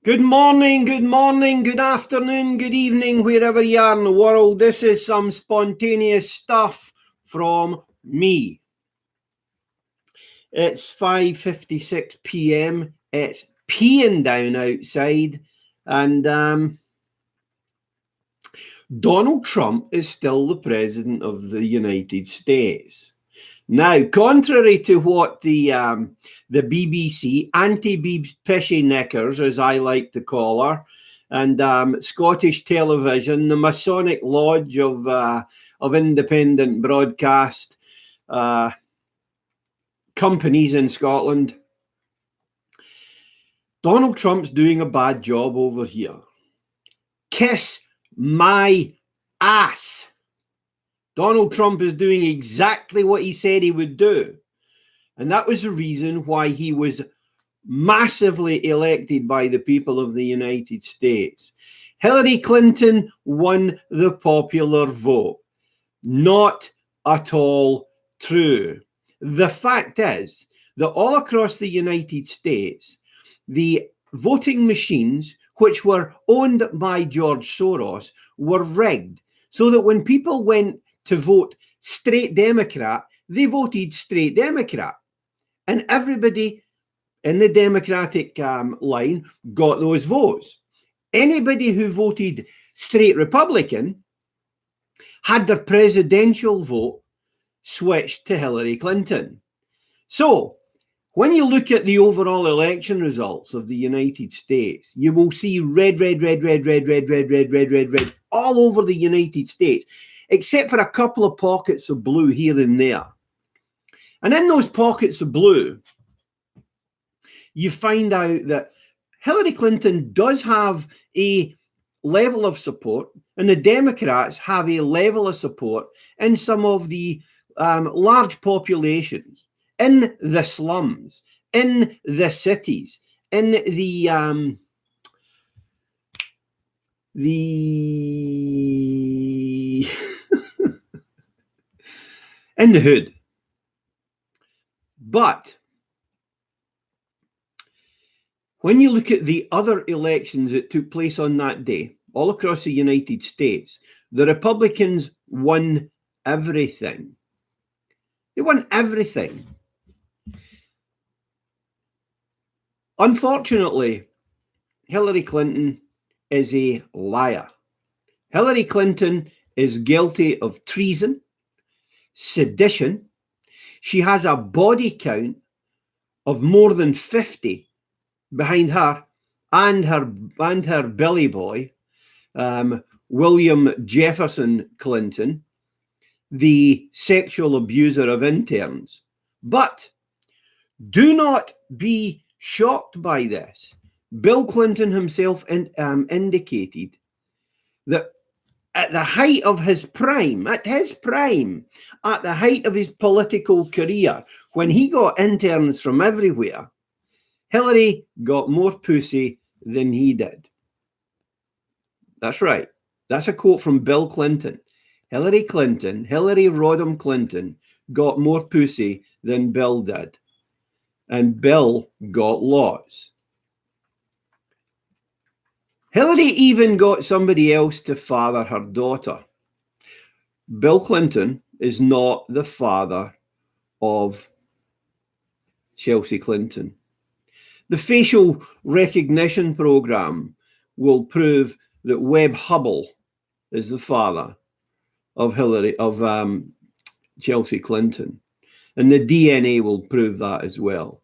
Good morning, good afternoon, good evening, wherever you are in the world. This is some spontaneous stuff from me. It's 5:56 p.m. It's peeing down outside, and Donald Trump is still the president of the United States. Now, contrary to what the BBC, anti-Pishy Knickers, as I like to call her, and Scottish television, the Masonic Lodge of independent broadcast companies in Scotland, Donald Trump's doing a bad job over here. Kiss my ass. Donald Trump is doing exactly what he said he would do. And that was the reason why he was massively elected by the people of the United States. Hillary Clinton won the popular vote. Not at all true. The fact is that all across the United States, the voting machines, which were owned by George Soros, were rigged so that when people went to vote straight Democrat, they voted straight Democrat. And everybody in the Democratic line got those votes. Anybody who voted straight Republican had their presidential vote switched to Hillary Clinton. So when you look at the overall election results of the United States, you will see red all over the United States, except for a couple of pockets of blue here and there. And in those pockets of blue, you find out that Hillary Clinton does have a level of support, and the Democrats have a level of support in some of the large populations, in the slums, in the cities, in the in the hood. But when you look at the other elections that took place on that day, all across the United States, the Republicans won everything. They won everything. Unfortunately, Hillary Clinton is a liar. Hillary Clinton is guilty of treason, sedition. She has a body count of more than 50 behind her and her Billy boy, William Jefferson Clinton, the sexual abuser of interns. But do not be shocked by this. Bill Clinton himself indicated that at the height of his prime, at the height of his political career, when he got interns from everywhere, Hillary got more pussy than he did. That's right. That's a quote from Bill Clinton. Hillary Rodham Clinton, got more pussy than Bill did. And Bill got lots. Hillary even got somebody else to father her daughter. Bill Clinton is not the father of Chelsea Clinton. The facial recognition program will prove that Webb Hubble is the father of Chelsea Clinton. And the DNA will prove that as well.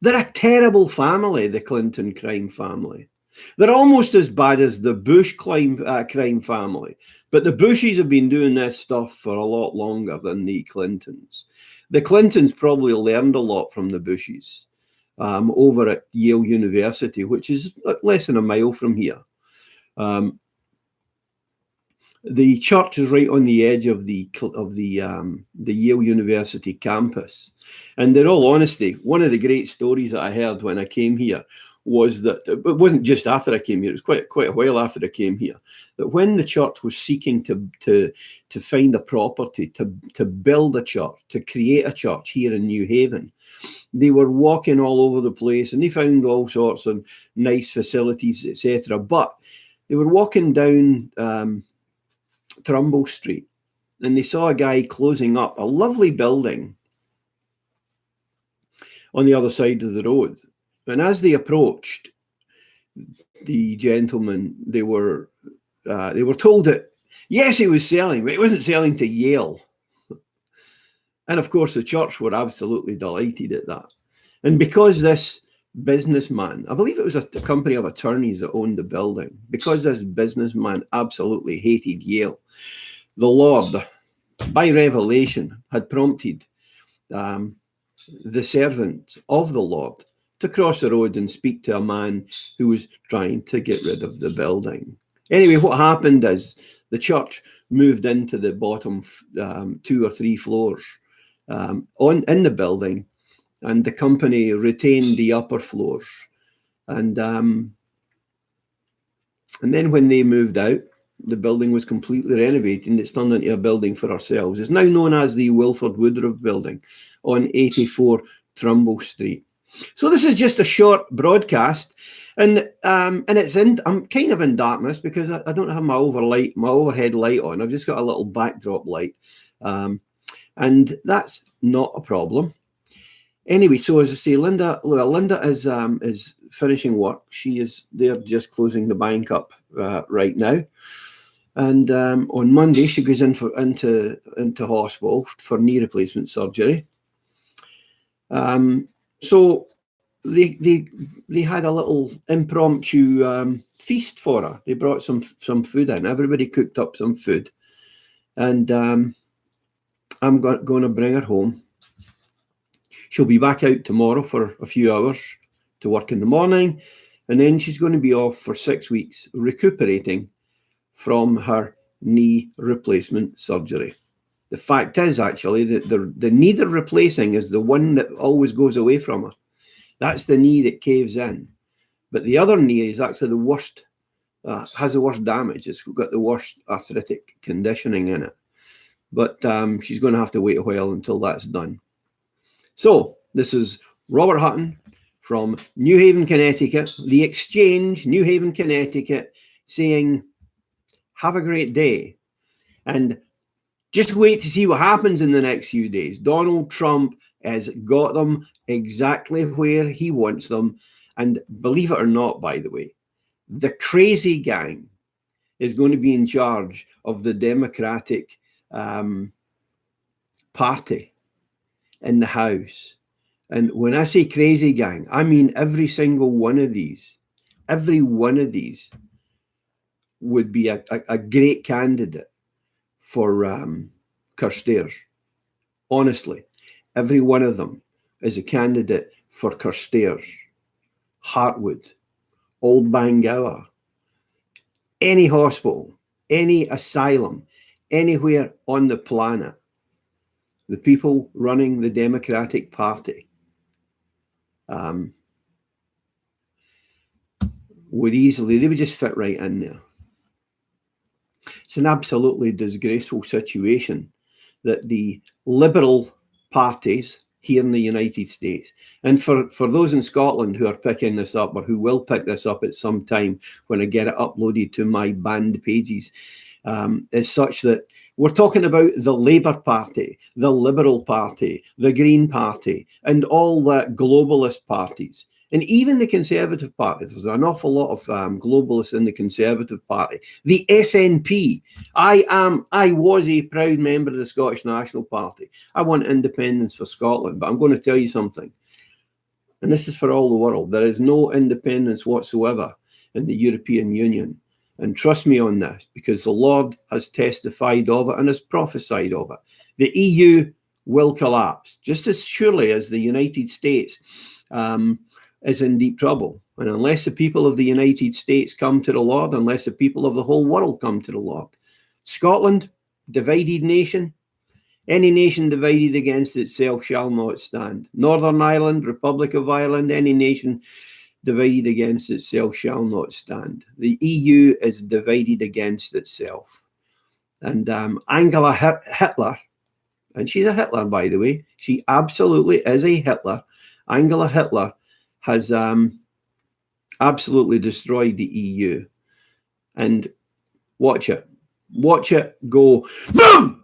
They're a terrible family, the Clinton crime family. They're almost as bad as the Bush crime family. But the Bushes have been doing this stuff for a lot longer than the Clintons. The Clintons probably learned a lot from the Bushes over at Yale University, which is less than a mile from here. The church is right on the edge of the Yale University campus. And in all honesty, one of the great stories that I heard when I came here was that it wasn't just after I came here, it was quite a while after I came here, that when the church was seeking to find a property, to build a church, to create a church here in New Haven, they were walking all over the place and they found all sorts of nice facilities, etc. But they were walking down Trumbull Street and they saw a guy closing up a lovely building on the other side of the road. And as they approached the gentleman, they were told that, yes, he was selling, but he wasn't selling to Yale. And of course, the church were absolutely delighted at that. And because this businessman, I believe it was a company of attorneys that owned the building, because this businessman absolutely hated Yale, the Lord, by revelation, had prompted the servant of the Lord to cross the road and speak to a man who was trying to get rid of the building. Anyway, what happened is the church moved into the bottom 2 or 3 floors in the building, and the company retained the upper floors. And then when they moved out, the building was completely renovated and it's turned into a building for ourselves. It's now known as the Wilford Woodruff Building on 84 Trumbull Street. So this is just a short broadcast, and it's I'm kind of in darkness because I don't have my overhead light on. I've just got a little backdrop light, and that's not a problem. Anyway, so as I say, Linda is finishing work. She is there just closing the bank up right now. And on Monday, she goes into hospital for knee replacement surgery. So they had a little impromptu feast for her. They brought some food in. Everybody cooked up some food, and I'm going to bring her home. She'll be back out tomorrow for a few hours to work in the morning, and then she's going to be off for 6 weeks recuperating from her knee replacement surgery. The fact is, actually, that the knee they're replacing is the one that always goes away from her. That's the knee that caves in. But the other knee is actually the worst, has the worst damage. It's got the worst arthritic conditioning in it. But she's going to have to wait a while until that's done. So this is Robert Hutton from New Haven, Connecticut, The Exchange, New Haven, Connecticut, saying, have a great day. And just wait to see what happens in the next few days. Donald Trump has got them exactly where he wants them. And believe it or not, by the way, the crazy gang is going to be in charge of the Democratic Party in the House. And when I say crazy gang, I mean every single one of these. Every one of these would be a great candidate for Carstairs. Honestly, every one of them is a candidate for Carstairs, Hartwood, Old Bangor, any hospital, any asylum, anywhere on the planet. The people running the Democratic Party they would just fit right in there. It's an absolutely disgraceful situation that the liberal parties here in the United States, and for those in Scotland who are picking this up or who will pick this up at some time when I get it uploaded to my banned pages, is such that we're talking about the Labour Party, the Liberal Party, the Green Party, and all the globalist parties. And even the Conservative Party. There's an awful lot of globalists in the Conservative Party. The SNP. I was a proud member of the Scottish National Party. I want independence for Scotland, but I'm going to tell you something. And this is for all the world. There is no independence whatsoever in the European Union. And trust me on this, because the Lord has testified of it and has prophesied of it. The EU will collapse, just as surely as the United States is in deep trouble. And unless the people of the United States come to the Lord, unless the people of the whole world come to the Lord, Scotland, divided nation, any nation divided against itself shall not stand. Northern Ireland, Republic of Ireland, any nation divided against itself shall not stand. The EU is divided against itself. And Angela Hitler, and she's a Hitler, by the way, she absolutely is a Hitler. Angela Hitler has absolutely destroyed the EU. And watch it go boom!